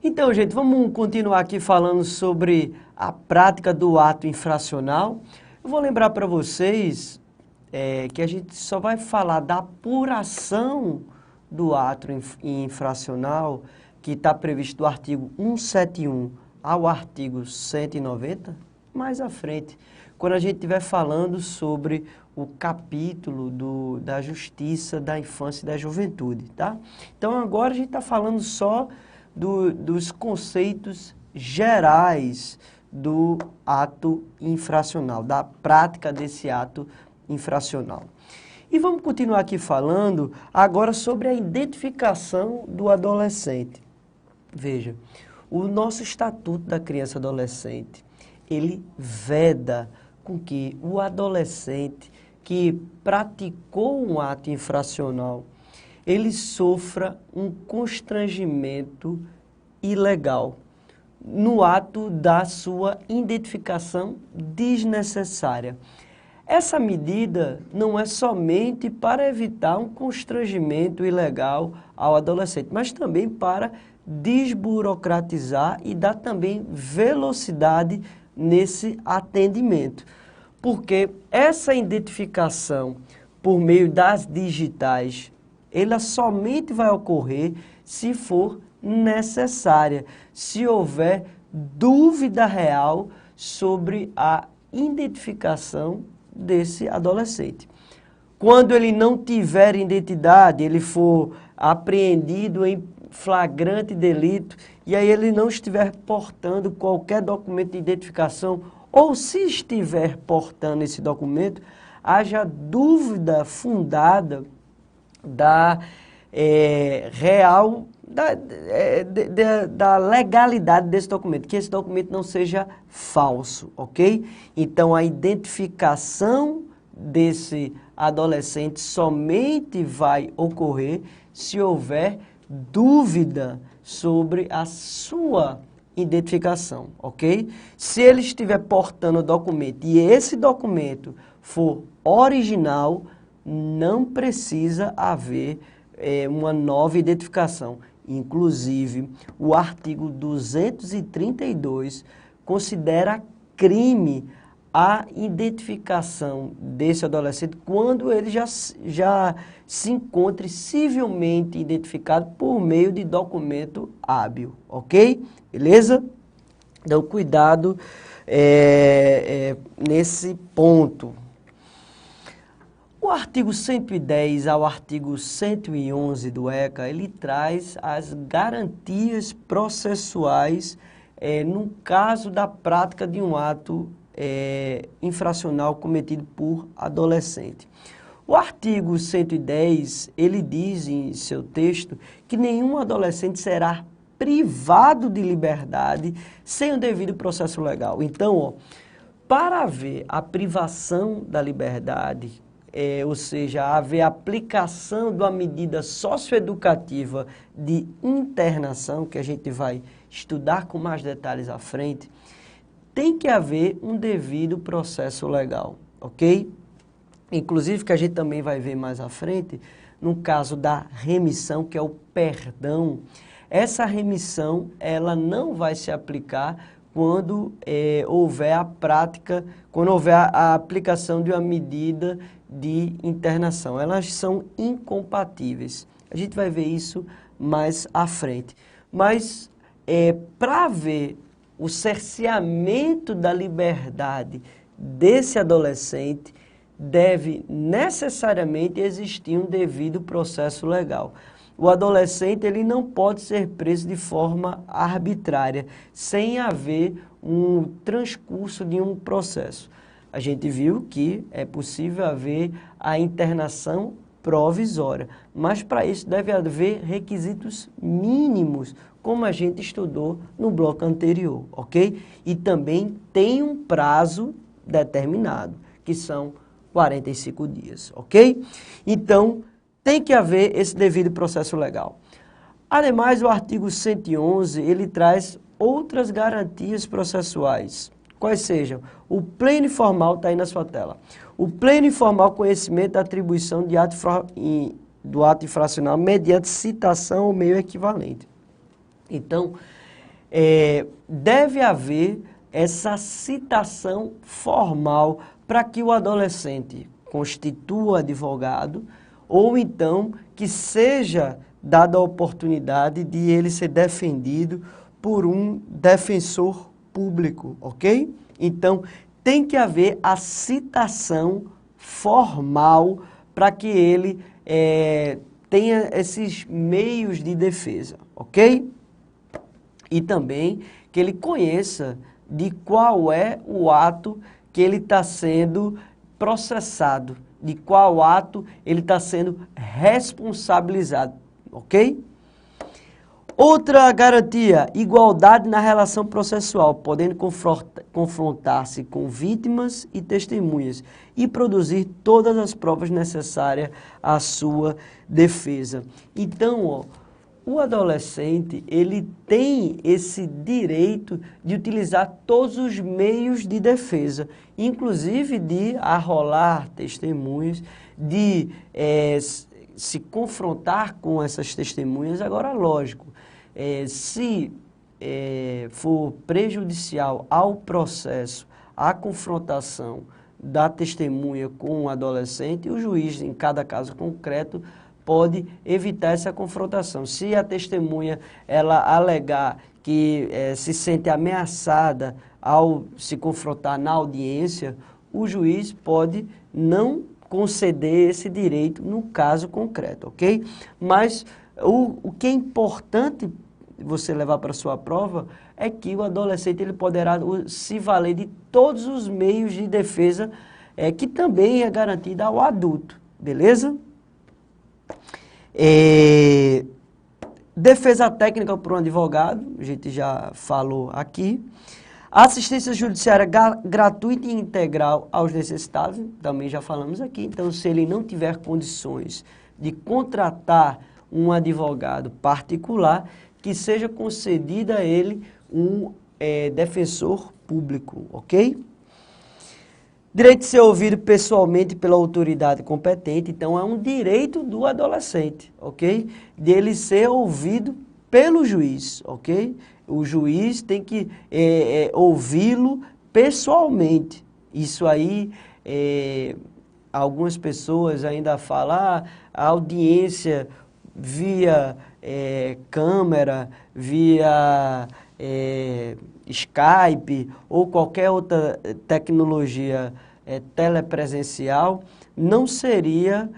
Então, gente, vamos continuar aqui falando sobre a prática do ato infracional. Eu vou lembrar para vocês que a gente só vai falar da apuração do ato infracional que está previsto do artigo 171 ao artigo 190, mais à frente, quando a gente estiver falando sobre o capítulo da Justiça da Infância e da Juventude, tá? Então, agora a gente está falando só dos conceitos gerais do ato infracional, da prática desse ato infracional. E vamos continuar aqui falando agora sobre a identificação do adolescente. Veja, o nosso Estatuto da Criança e Adolescente, ele veda com que o adolescente que praticou um ato infracional, ele sofra um constrangimento ilegal no ato da sua identificação desnecessária. Essa medida não é somente para evitar um constrangimento ilegal ao adolescente, mas também para desburocratizar e dar também velocidade nesse atendimento. Porque essa identificação por meio das digitais, ela somente vai ocorrer se for necessária, se houver dúvida real sobre a identificação desse adolescente. Quando ele não tiver identidade, ele for apreendido em flagrante delito e aí ele não estiver portando qualquer documento de identificação ou se estiver portando esse documento, haja dúvida fundada da da legalidade desse documento, que esse documento não seja falso, ok? Então, a identificação desse adolescente somente vai ocorrer se houver dúvida sobre a sua identificação, ok? Se ele estiver portando o documento e esse documento for original, não precisa haver uma nova identificação. Inclusive, o artigo 232 considera crime a identificação desse adolescente quando ele já se encontre civilmente identificado por meio de documento hábil, ok? Beleza? Então, cuidado nesse ponto. O artigo 110 ao artigo 111 do ECA, ele traz as garantias processuais no caso da prática de um ato infracional cometido por adolescente. O artigo 110, ele diz em seu texto que nenhum adolescente será privado de liberdade sem o devido processo legal. Então, ó, para haver a privação da liberdade, ou seja, haver aplicação de uma medida socioeducativa de internação, que a gente vai estudar com mais detalhes à frente, tem que haver um devido processo legal, ok? Inclusive, que a gente também vai ver mais à frente, no caso da remissão, que é o perdão, essa remissão, ela não vai se aplicar quando houver a prática, quando houver a aplicação de uma medida de internação. Elas são incompatíveis. A gente vai ver isso mais à frente. Mas, para haver o cerceamento da liberdade desse adolescente, deve necessariamente existir um devido processo legal. O adolescente, ele não pode ser preso de forma arbitrária, sem haver um transcurso de um processo. A gente viu que é possível haver a internação provisória, mas para isso deve haver requisitos mínimos, como a gente estudou no bloco anterior, ok? E também tem um prazo determinado, que são 45 dias, ok? Então, tem que haver esse devido processo legal. Ademais, o artigo 111, ele traz outras garantias processuais. Quais sejam? O pleno e formal, está aí na sua tela. O pleno e formal conhecimento da atribuição do ato infracional mediante citação ou meio equivalente. Então, deve haver essa citação formal para que o adolescente constitua advogado ou então que seja dada a oportunidade de ele ser defendido por um defensor público, ok? Então, tem que haver a citação formal para que ele tenha esses meios de defesa, ok? E também que ele conheça de qual é o ato que ele está sendo processado, de qual ato ele está sendo responsabilizado, ok? Outra garantia, igualdade na relação processual, podendo confrontar-se com vítimas e testemunhas e produzir todas as provas necessárias à sua defesa. Então, ó, o adolescente, ele tem esse direito de utilizar todos os meios de defesa, inclusive de arrolar testemunhas, de se confrontar com essas testemunhas. Agora, lógico, se for prejudicial ao processo, à confrontação da testemunha com o adolescente, o juiz, em cada caso concreto, pode evitar essa confrontação. Se a testemunha ela alegar que se sente ameaçada ao se confrontar na audiência, o juiz pode não conceder esse direito no caso concreto, ok? Mas o que é importante você levar para a sua prova é que o adolescente ele poderá se valer de todos os meios de defesa que também é garantida ao adulto, beleza? Defesa técnica por um advogado, a gente já falou aqui. Assistência judiciária gratuita e integral aos necessitados, também já falamos aqui. Então, se ele não tiver condições de contratar um advogado particular, que seja concedida a ele um defensor público, ok? Direito de ser ouvido pessoalmente pela autoridade competente, então é um direito do adolescente, ok? De ele ser ouvido pelo juiz, ok? O juiz tem que ouvi-lo pessoalmente. Isso aí, algumas pessoas ainda falam, a audiência via câmera, via Skype ou qualquer outra tecnologia telepresencial, não seria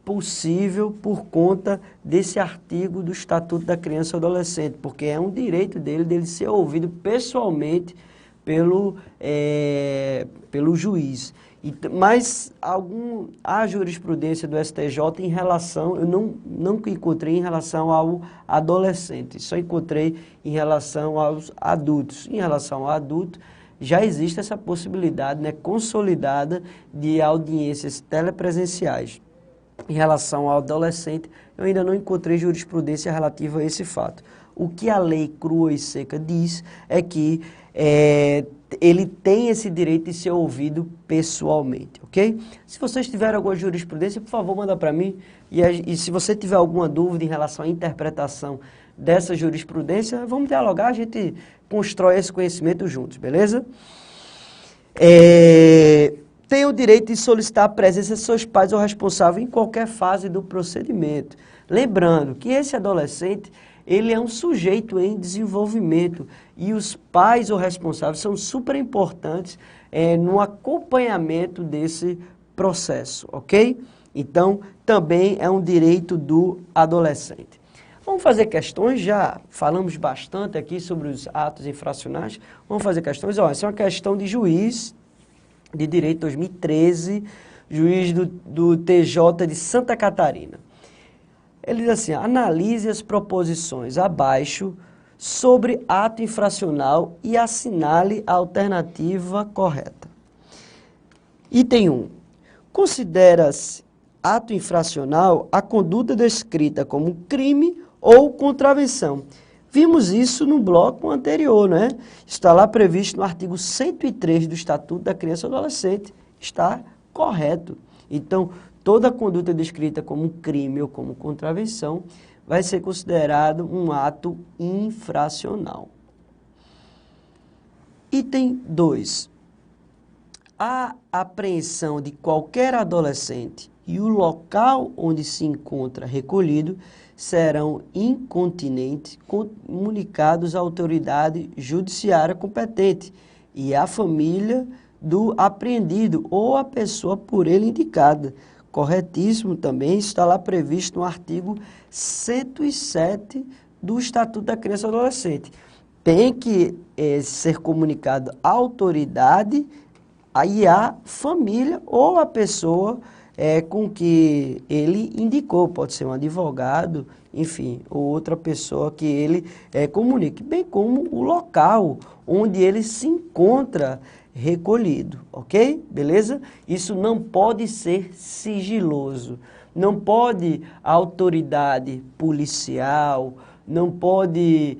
possível por conta desse artigo do Estatuto da Criança e Adolescente, porque é um direito dele ser ouvido pessoalmente pelo juiz. Mas a jurisprudência do STJ em relação, eu nunca encontrei em relação ao adolescente, só encontrei em relação aos adultos. Em relação ao adulto, já existe essa possibilidade, né, consolidada de audiências telepresenciais. Em relação ao adolescente, eu ainda não encontrei jurisprudência relativa a esse fato. O que a lei crua e seca diz é que ele tem esse direito de ser ouvido pessoalmente, ok? Se vocês tiverem alguma jurisprudência, por favor, manda para mim. E se você tiver alguma dúvida em relação à interpretação dessa jurisprudência, vamos dialogar, a gente constrói esse conhecimento juntos, beleza? Tem o direito de solicitar a presença de seus pais ou responsáveis em qualquer fase do procedimento. Lembrando que esse adolescente, ele é um sujeito em desenvolvimento e os pais ou responsáveis são super importantes no acompanhamento desse processo, ok? Então, também é um direito do adolescente. Vamos fazer questões, já falamos bastante aqui sobre os atos infracionais. Vamos fazer questões. Ó, essa é uma questão de juiz de direito 2013, juiz do TJ de Santa Catarina. Ele diz assim, analise as proposições abaixo sobre ato infracional e assinale a alternativa correta. Item 1. Considera-se ato infracional a conduta descrita como crime ou contravenção. Vimos isso no bloco anterior, né? Está lá previsto no artigo 103 do Estatuto da Criança e Adolescente. Está correto. Então, toda conduta descrita como crime ou como contravenção vai ser considerado um ato infracional. Item 2. A apreensão de qualquer adolescente e o local onde se encontra recolhido serão incontinenti comunicados à autoridade judiciária competente e à família do apreendido ou à pessoa por ele indicada. Corretíssimo também, está lá previsto no artigo 107 do Estatuto da Criança e Adolescente. Tem que ser comunicado à autoridade e à família ou à pessoa com que ele indicou, pode ser um advogado, enfim, ou outra pessoa que ele comunique, bem como o local onde ele se encontra recolhido, ok? Beleza? Isso não pode ser sigiloso, não pode a autoridade policial, não pode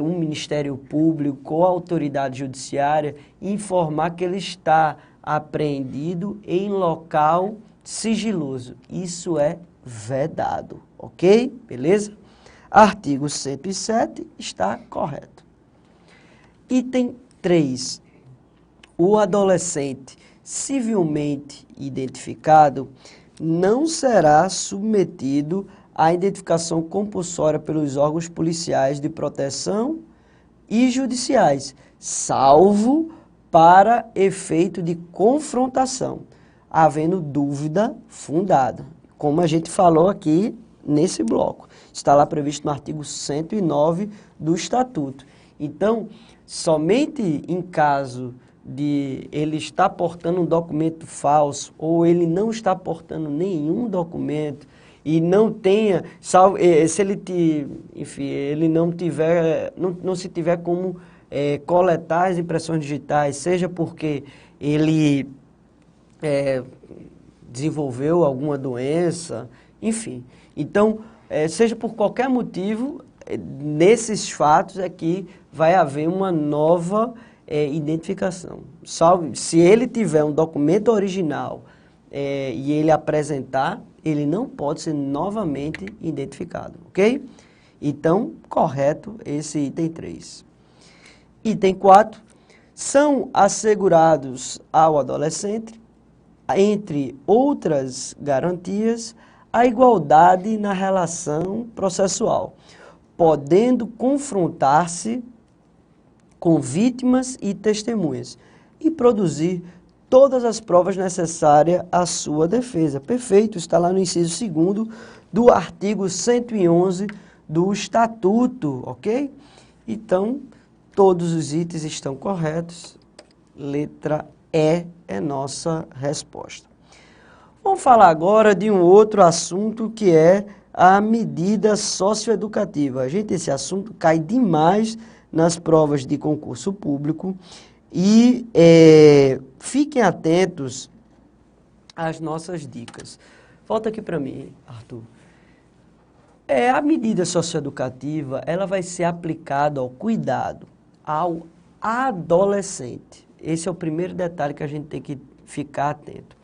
um Ministério Público ou a autoridade judiciária informar que ele está apreendido em local sigiloso. Isso é vedado, ok? Beleza? Artigo 107 está correto. Item 3. O adolescente civilmente identificado não será submetido à identificação compulsória pelos órgãos policiais de proteção e judiciais, salvo para efeito de confrontação, havendo dúvida fundada, como a gente falou aqui nesse bloco. Está lá previsto no artigo 109 do Estatuto. Então, somente em caso de ele estar portando um documento falso ou ele não está portando nenhum documento e não tenha, se ele, enfim, ele não tiver, não se tiver como coletar as impressões digitais, seja porque ele desenvolveu alguma doença, enfim. Então, seja por qualquer motivo, nesses fatos é que vai haver uma nova identificação. Se ele tiver um documento original e ele apresentar, ele não pode ser novamente identificado, ok? Então, correto esse item 3. Item 4. São assegurados ao adolescente, entre outras garantias, a igualdade na relação processual, podendo confrontar-se com vítimas e testemunhas e produzir todas as provas necessárias à sua defesa. Perfeito, está lá no inciso 2º do artigo 111 do Estatuto, ok? Então, todos os itens estão corretos. Letra E é nossa resposta. Vamos falar agora de um outro assunto que é a medida socioeducativa. Gente, esse assunto cai demais nas provas de concurso público e fiquem atentos às nossas dicas. Volta aqui para mim, Arthur. A medida socioeducativa, ela vai ser aplicada ao cuidado ao adolescente. Esse é o primeiro detalhe que a gente tem que ficar atento.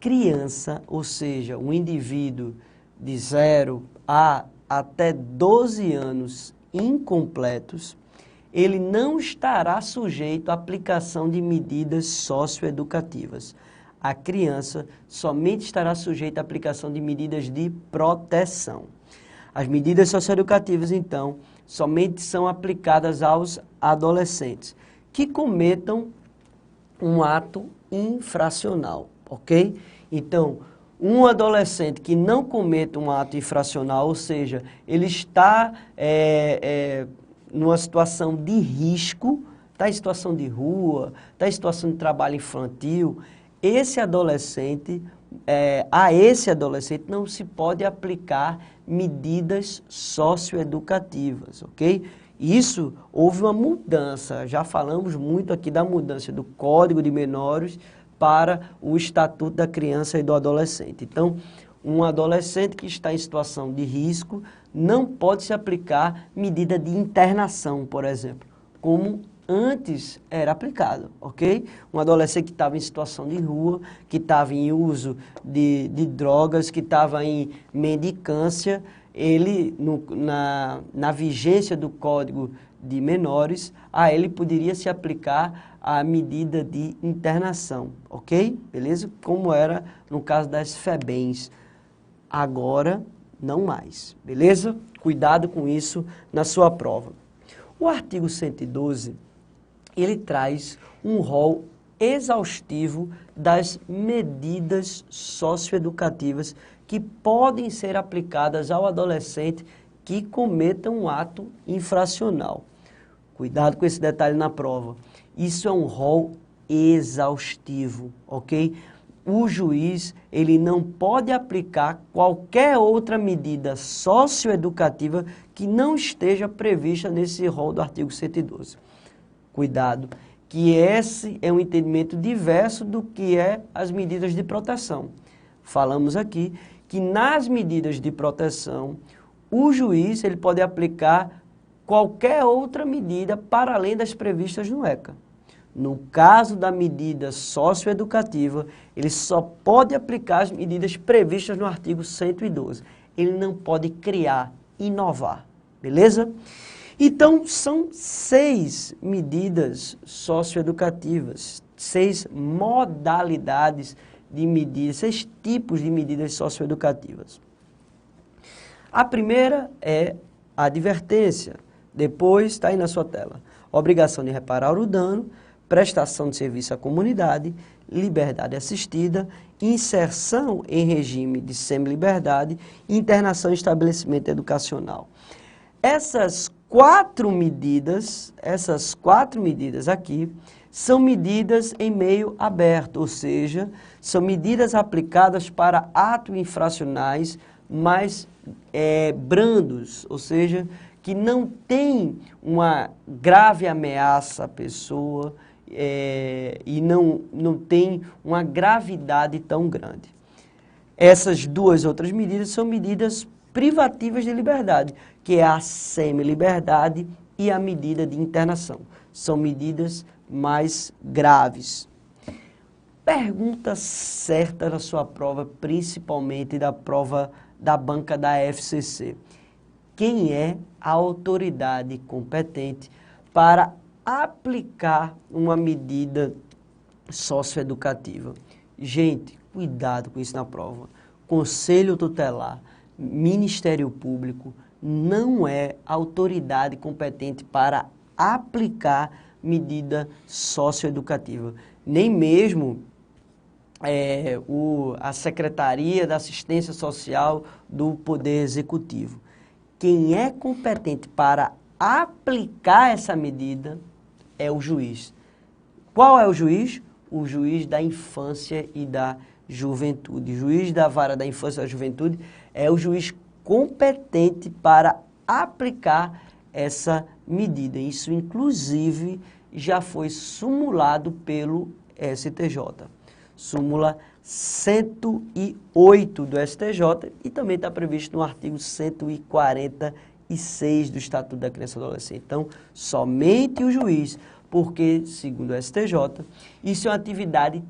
Criança, ou seja, um indivíduo de 0 a até 12 anos incompletos, ele não estará sujeito à aplicação de medidas socioeducativas. A criança somente estará sujeita à aplicação de medidas de proteção. As medidas socioeducativas, então, somente são aplicadas aos adolescentes que cometam um ato infracional, ok? Então, um adolescente que não cometa um ato infracional, ou seja, ele está numa situação de risco, está em situação de rua, está em situação de trabalho infantil, a esse adolescente não se pode aplicar medidas socioeducativas, ok? Isso, houve uma mudança, já falamos muito aqui da mudança do Código de Menores para o Estatuto da Criança e do Adolescente. Então, um adolescente que está em situação de risco não pode se aplicar medida de internação, por exemplo, como antes era aplicado, ok? Um adolescente que estava em situação de rua, que estava em uso de drogas, que estava em mendicância, ele, na vigência do Código de Menores, a ele poderia se aplicar a medida de internação, ok? Beleza? Como era no caso das FEBEMs. Agora, não mais, beleza? Cuidado com isso na sua prova. O artigo 112, ele traz um rol exaustivo das medidas socioeducativas que podem ser aplicadas ao adolescente que cometa um ato infracional. Cuidado com esse detalhe na prova. Isso é um rol exaustivo, ok? O juiz, ele não pode aplicar qualquer outra medida socioeducativa que não esteja prevista nesse rol do artigo 112. Cuidado, que esse é um entendimento diverso do que é as medidas de proteção. Falamos aqui que nas medidas de proteção, o juiz ele pode aplicar qualquer outra medida para além das previstas no ECA. No caso da medida socioeducativa, ele só pode aplicar as medidas previstas no artigo 112. Ele não pode criar, inovar, beleza? Então, são 6 medidas socioeducativas, 6 modalidades de medidas, 6 tipos de medidas socioeducativas. A primeira é a advertência, depois está aí na sua tela. Obrigação de reparar o dano, prestação de serviço à comunidade, liberdade assistida, inserção em regime de semi-liberdade, internação em estabelecimento educacional. Essas quatro medidas aqui, são medidas em meio aberto, ou seja, são medidas aplicadas para atos infracionais mais brandos, ou seja, que não tem uma grave ameaça à pessoa e não tem uma gravidade tão grande. Essas duas outras medidas são medidas privativas de liberdade, que é a semi-liberdade e a medida de internação. São medidas mais graves. Pergunta certa na sua prova, principalmente da prova da banca da FCC. Quem é a autoridade competente para aplicar uma medida socioeducativa? Gente, cuidado com isso na prova. Conselho tutelar, Ministério Público não é autoridade competente para aplicar medida socioeducativa. Nem mesmo a Secretaria da Assistência Social do Poder Executivo. Quem é competente para aplicar essa medida é o juiz. Qual é o juiz? O juiz da infância e da juventude. O juiz da vara da infância e da juventude é o juiz competente para aplicar essa medida. Isso, inclusive, já foi sumulado pelo STJ. Súmula 108 do STJ e também está previsto no artigo 146 do Estatuto da Criança e do Adolescente. Então, somente o juiz, porque, segundo o STJ, isso é uma atividade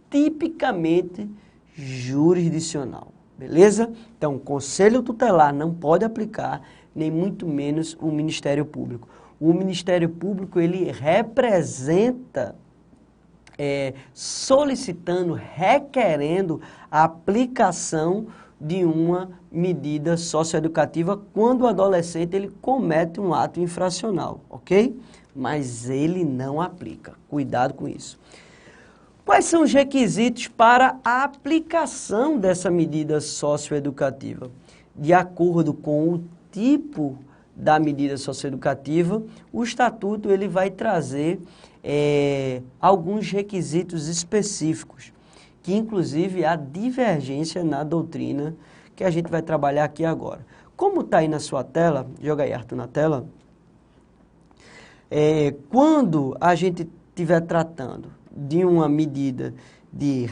tipicamente jurisdicional, beleza? Então, o Conselho Tutelar não pode aplicar, nem muito menos o Ministério Público. O Ministério Público, ele representa solicitando, requerendo a aplicação de uma medida socioeducativa quando o adolescente ele comete um ato infracional, ok? Mas ele não aplica. Cuidado com isso. Quais são os requisitos para a aplicação dessa medida socioeducativa? De acordo com o tipo da medida socioeducativa, o Estatuto ele vai trazer alguns requisitos específicos, que inclusive há divergência na doutrina, que a gente vai trabalhar aqui agora. Como está aí na sua tela, joga aí, Arthur, na tela, quando a gente estiver tratando de uma medida de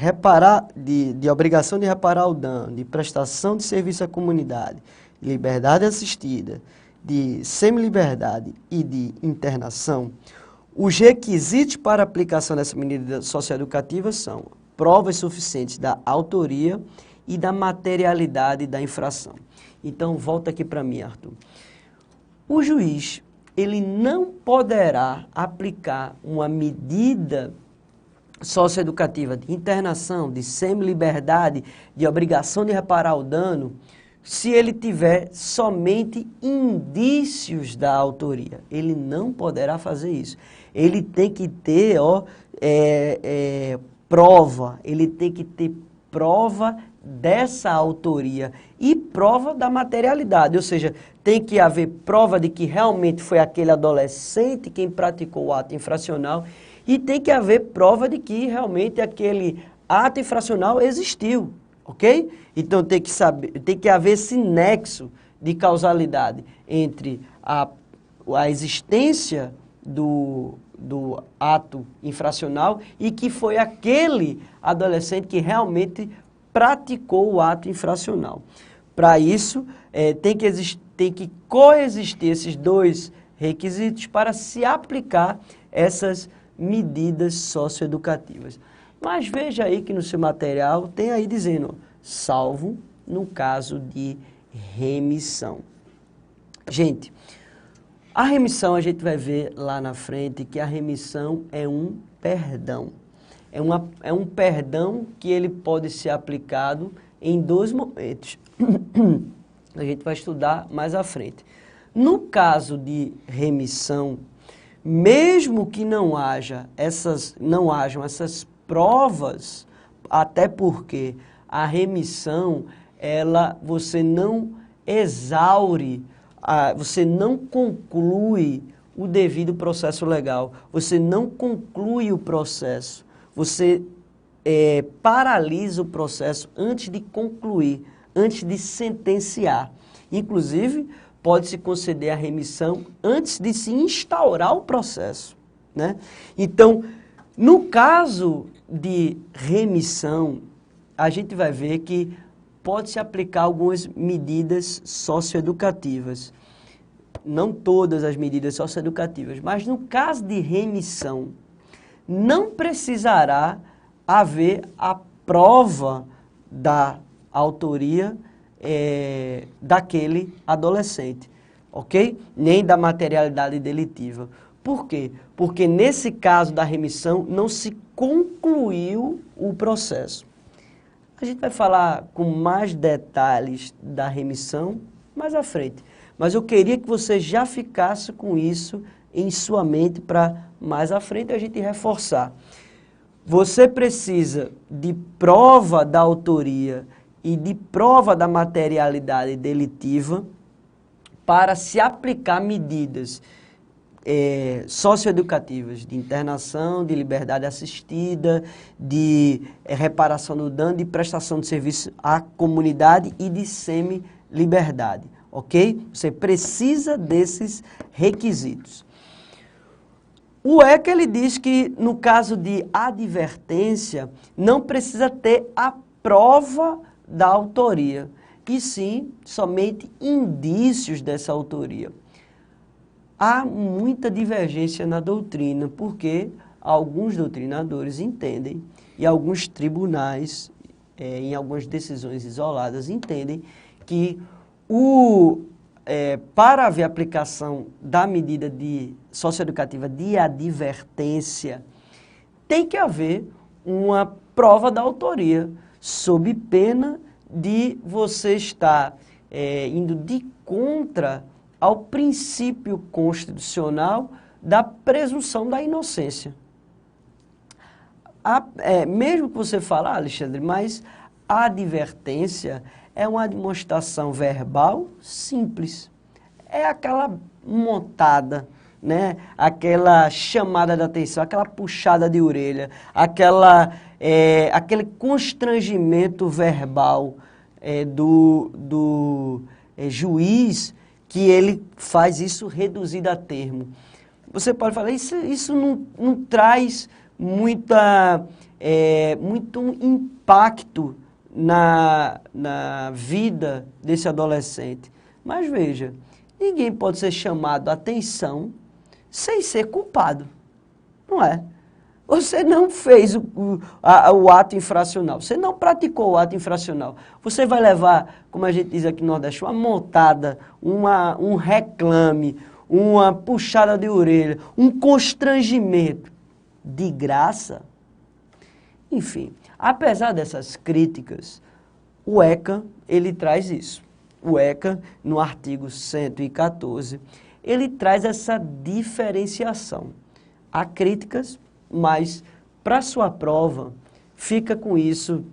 obrigação de reparar o dano, de prestação de serviço à comunidade, liberdade assistida, de semi-liberdade e de internação, os requisitos para aplicação dessa medida socioeducativa são provas suficientes da autoria e da materialidade da infração. Então, volta aqui para mim, Arthur. O juiz, ele não poderá aplicar uma medida socioeducativa de internação, de semi-liberdade, de obrigação de reparar o dano, se ele tiver somente indícios da autoria. Ele não poderá fazer isso. Ele tem que ter prova, ele tem que ter prova dessa autoria e prova da materialidade, ou seja, tem que haver prova de que realmente foi aquele adolescente quem praticou o ato infracional e tem que haver prova de que realmente aquele ato infracional existiu, ok? Então tem que haver esse nexo de causalidade entre a existência do ato infracional e que foi aquele adolescente que realmente praticou o ato infracional. Para isso, tem que coexistir esses dois requisitos para se aplicar essas medidas socioeducativas. Mas veja aí que no seu material tem aí dizendo, salvo no caso de remissão. Gente, a remissão a gente vai ver lá na frente que a remissão é um perdão. É um perdão que ele pode ser aplicado em dois momentos. A gente vai estudar mais à frente. No caso de remissão, mesmo que não hajam essas provas, até porque a remissão, você não exaure, você não conclui o devido processo legal, você não conclui o processo, você paralisa o processo antes de concluir, antes de sentenciar. Inclusive, pode-se conceder a remissão antes de se instaurar o processo, né? Então, no caso de remissão, a gente vai ver que pode-se aplicar algumas medidas socioeducativas. Não todas as medidas socioeducativas, mas no caso de remissão, não precisará haver a prova da autoria daquele adolescente, ok? Nem da materialidade delitiva. Por quê? Porque nesse caso da remissão não se concluiu o processo. A gente vai falar com mais detalhes da remissão mais à frente. Mas eu queria que você já ficasse com isso em sua mente para mais à frente a gente reforçar. Você precisa de prova da autoria e de prova da materialidade delitiva para se aplicar medidas socioeducativas de internação, de liberdade assistida, de reparação do dano, de prestação de serviço à comunidade e de semi-liberdade, ok? Você precisa desses requisitos. O ECA, ele diz que no caso de advertência, não precisa ter a prova da autoria, e sim somente indícios dessa autoria. Há muita divergência na doutrina, porque alguns doutrinadores entendem, e alguns tribunais, em algumas decisões isoladas, entendem que para haver aplicação da medida socioeducativa de advertência, tem que haver uma prova da autoria, sob pena de você estar indo de contra ao princípio constitucional da presunção da inocência. Mesmo que você fale, Alexandre, mas a advertência é uma demonstração verbal simples. É aquela montada, né? Aquela chamada de atenção, aquela puxada de orelha, aquele constrangimento verbal do juiz, que ele faz isso reduzido a termo. Você pode falar, isso não traz muito impacto na vida desse adolescente. Mas veja, ninguém pode ser chamado a atenção sem ser culpado, não é? Você não fez o ato infracional, você não praticou o ato infracional. Você vai levar, como a gente diz aqui no Nordeste, uma montada, um reclame, uma puxada de orelha, um constrangimento de graça. Enfim, apesar dessas críticas, o ECA, ele traz isso. O ECA, no artigo 114, ele traz essa diferenciação. Há críticas, mas para sua prova, fica com isso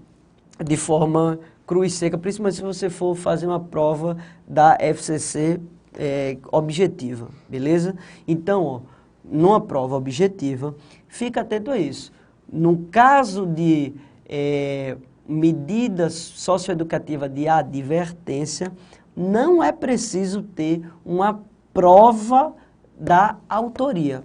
de forma crua e seca, principalmente se você for fazer uma prova da FCC objetiva, beleza? Então, ó, numa prova objetiva, fica atento a isso. No caso de medida socioeducativa de advertência, não é preciso ter uma prova da autoria.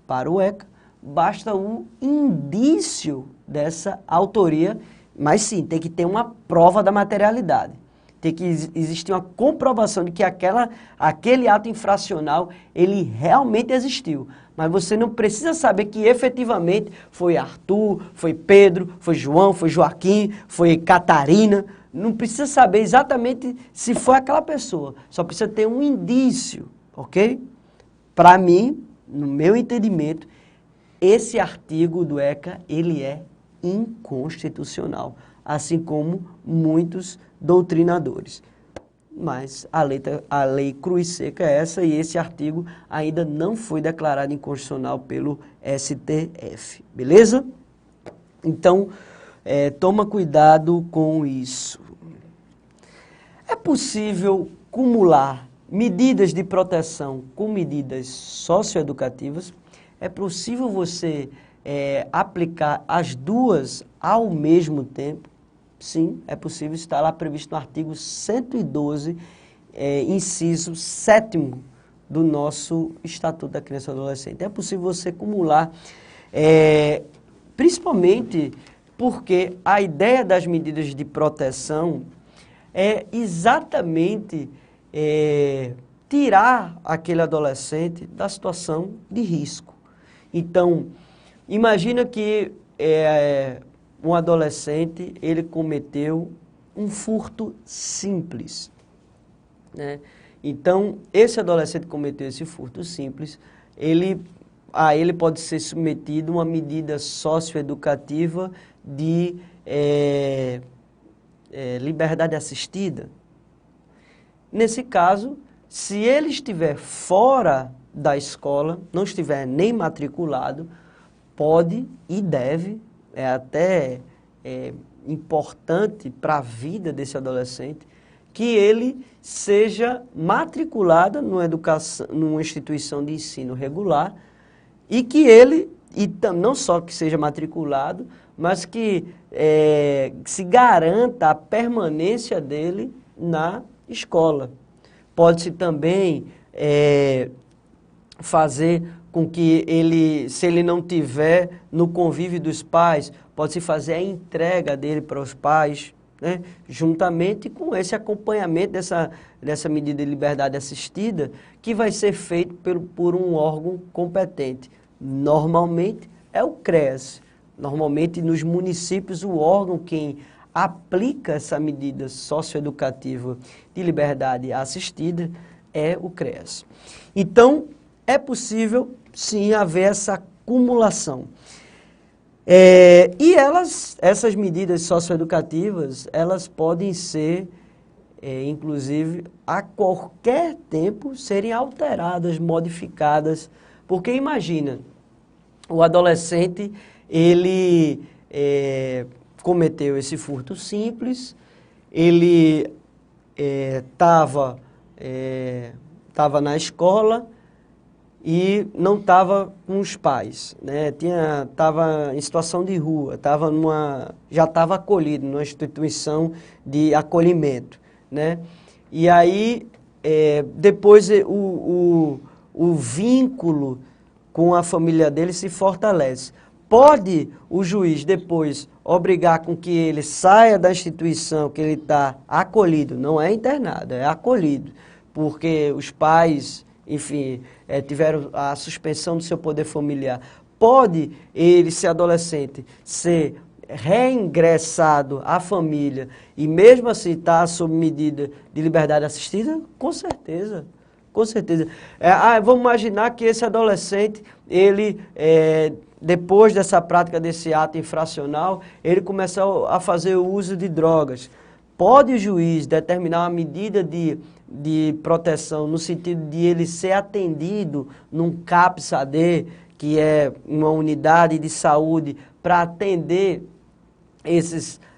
Para o ECA, basta um indício dessa autoria, mas sim, tem que ter uma prova da materialidade. Tem que existir uma comprovação de que aquele ato infracional, ele realmente existiu. Mas você não precisa saber que efetivamente foi Arthur, foi Pedro, foi João, foi Joaquim, foi Catarina. Não precisa saber exatamente se foi aquela pessoa. Só precisa ter um indício, ok? Para mim, no meu entendimento, esse artigo do ECA, ele é inconstitucional, assim como muitos doutrinadores. Mas a lei crua e seca é essa e esse artigo ainda não foi declarado inconstitucional pelo STF, beleza? Então, toma cuidado com isso. É possível cumular medidas de proteção com medidas socioeducativas? É possível você aplicar as duas ao mesmo tempo? Sim, é possível, está lá previsto no artigo 112, inciso 7º do nosso Estatuto da Criança e do Adolescente. É possível você acumular, principalmente porque a ideia das medidas de proteção é exatamente tirar aquele adolescente da situação de risco. Então, imagina que um adolescente, ele cometeu um furto simples, né? Então, esse adolescente que cometeu esse furto simples, ele pode ser submetido a uma medida socioeducativa de liberdade assistida. Nesse caso, se ele estiver fora da escola, não estiver nem matriculado, pode e deve, é até importante para a vida desse adolescente, que ele seja matriculado numa instituição de ensino regular e que ele, não só que seja matriculado, mas que se garanta a permanência dele na escola. Pode-se também fazer com que ele, se ele não tiver no convívio dos pais, pode-se fazer a entrega dele para os pais, né? Juntamente com esse acompanhamento dessa medida de liberdade assistida, que vai ser feito por um órgão competente. Normalmente é o CREAS. Normalmente nos municípios o órgão quem aplica essa medida socioeducativa de liberdade assistida é o CREAS. Então, é possível, sim, haver essa acumulação. E essas medidas socioeducativas, elas podem ser, inclusive, a qualquer tempo, serem alteradas, modificadas. Porque imagina, o adolescente, ele cometeu esse furto simples, ele estava na escola e não estava com os pais, né? Estava em situação de rua, já estava acolhido numa instituição de acolhimento, né? E aí, depois o vínculo com a família dele se fortalece. Pode o juiz depois obrigar com que ele saia da instituição que ele está acolhido, não é internado, é acolhido, porque os pais, enfim, tiveram a suspensão do seu poder familiar. Pode ele, esse adolescente, ser reingressado à família e mesmo assim estar sob medida de liberdade assistida? Com certeza, com certeza. Vamos imaginar que esse adolescente, ele, depois dessa prática, desse ato infracional, ele começou a fazer o uso de drogas. Pode o juiz determinar uma medida de proteção no sentido de ele ser atendido num CAPS-AD, que é uma unidade de saúde, para atender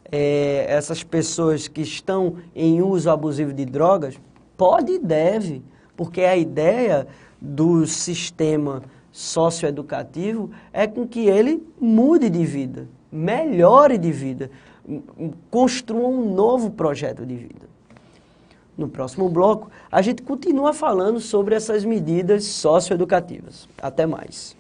essas pessoas que estão em uso abusivo de drogas? Pode e deve, porque a ideia do sistema socioeducativo é com que ele mude de vida, melhore de vida, construa um novo projeto de vida. No próximo bloco, a gente continua falando sobre essas medidas socioeducativas. Até mais.